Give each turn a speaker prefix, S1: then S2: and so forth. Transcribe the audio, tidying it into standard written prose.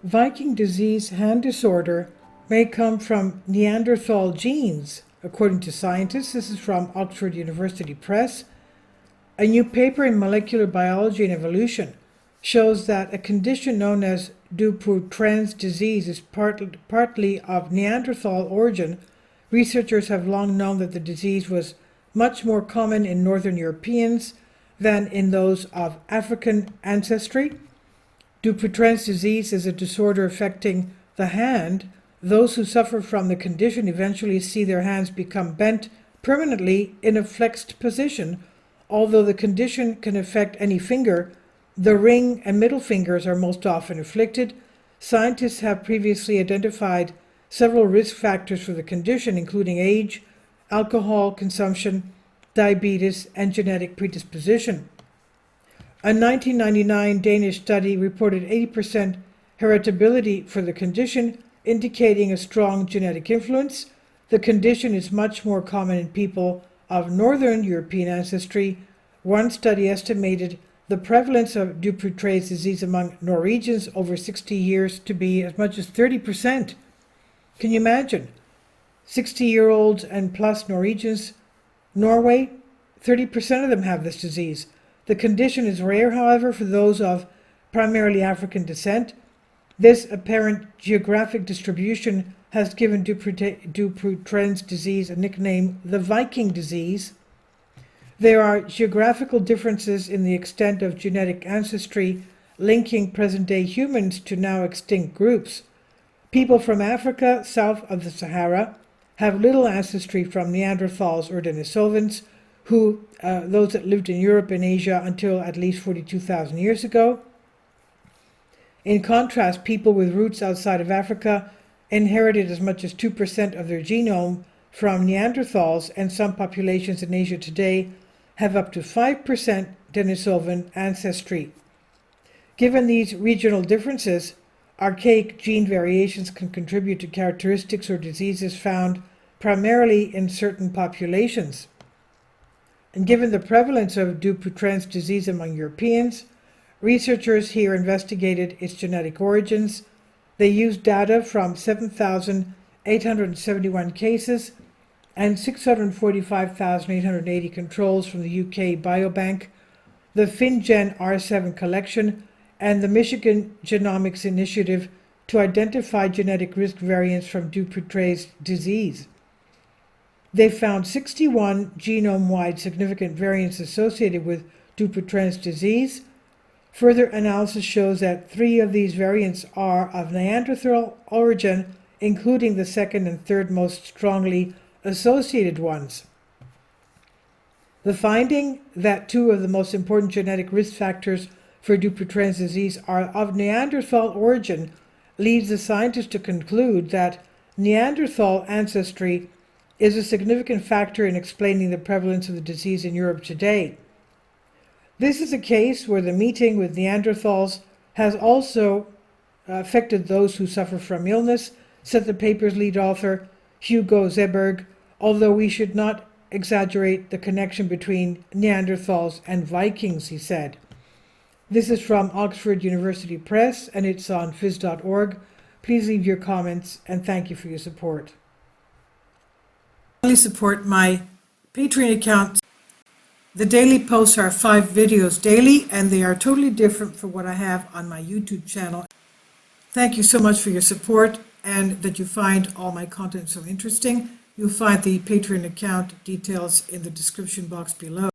S1: Viking disease hand disorder may come from Neanderthal genes, according to scientists. This is from Oxford University Press. A new paper in Molecular Biology and Evolution shows that a condition known as Dupuytren's disease is partly of Neanderthal origin. Researchers have long known that the disease was much more common in Northern Europeans than in those of African ancestry. Dupuytren's disease is a disorder affecting the hand. Those who suffer from the condition eventually see their hands become bent permanently in a flexed position. Although the condition can affect any finger, the ring and middle fingers are most often afflicted. Scientists have previously identified several risk factors for the condition, including age, alcohol consumption, diabetes, and genetic predisposition. A 1999 Danish study reported 80% heritability for the condition, indicating a strong genetic influence. The condition is much more common in people of Northern European ancestry. One study estimated the prevalence of Dupuytren's disease among Norwegians over 60 years to be as much as 30%. Can you imagine? 60-year-olds and plus Norwegians. Norway, 30% of them have this disease. The condition is rare, however, for those of primarily African descent. This apparent geographic distribution has given Dupuytren's disease a nickname, the Viking disease. There are geographical differences in the extent of genetic ancestry linking present-day humans to now extinct groups. People from Africa south of the Sahara have little ancestry from Neanderthals or Denisovans, those that lived in Europe and Asia until at least 42,000 years ago. In contrast, people with roots outside of Africa inherited as much as 2% of their genome from Neanderthals, and some populations in Asia today have up to 5% Denisovan ancestry. Given these regional differences, archaic gene variations can contribute to characteristics or diseases found primarily in certain populations. And given the prevalence of Dupuytren's disease among Europeans, researchers here investigated its genetic origins. They used data from 7,871 cases and 645,880 controls from the UK Biobank, the FinGen R7 collection, and the Michigan Genomics Initiative to identify genetic risk variants from Dupuytren's disease. They found 61 genome-wide significant variants associated with Dupuytren's disease. Further analysis shows that 3 of these variants are of Neanderthal origin, including the second and third most strongly associated ones. The finding that 2 of the most important genetic risk factors for Dupuytren's disease are of Neanderthal origin leads the scientists to conclude that Neanderthal ancestry is a significant factor in explaining the prevalence of the disease in Europe today. This is a case where the meeting with Neanderthals has also affected those who suffer from illness, said the paper's lead author, Hugo Zeberg, although we should not exaggerate the connection between Neanderthals and Vikings, he said. This is from Oxford University Press, and it's on phys.org. Please leave your comments, and thank you for your support. Support my Patreon account. The daily posts are 5 videos daily, and they are totally different from what I have on my YouTube channel. Thank you so much for your support and that you find all my content so interesting. You'll find the Patreon account details in the description box below.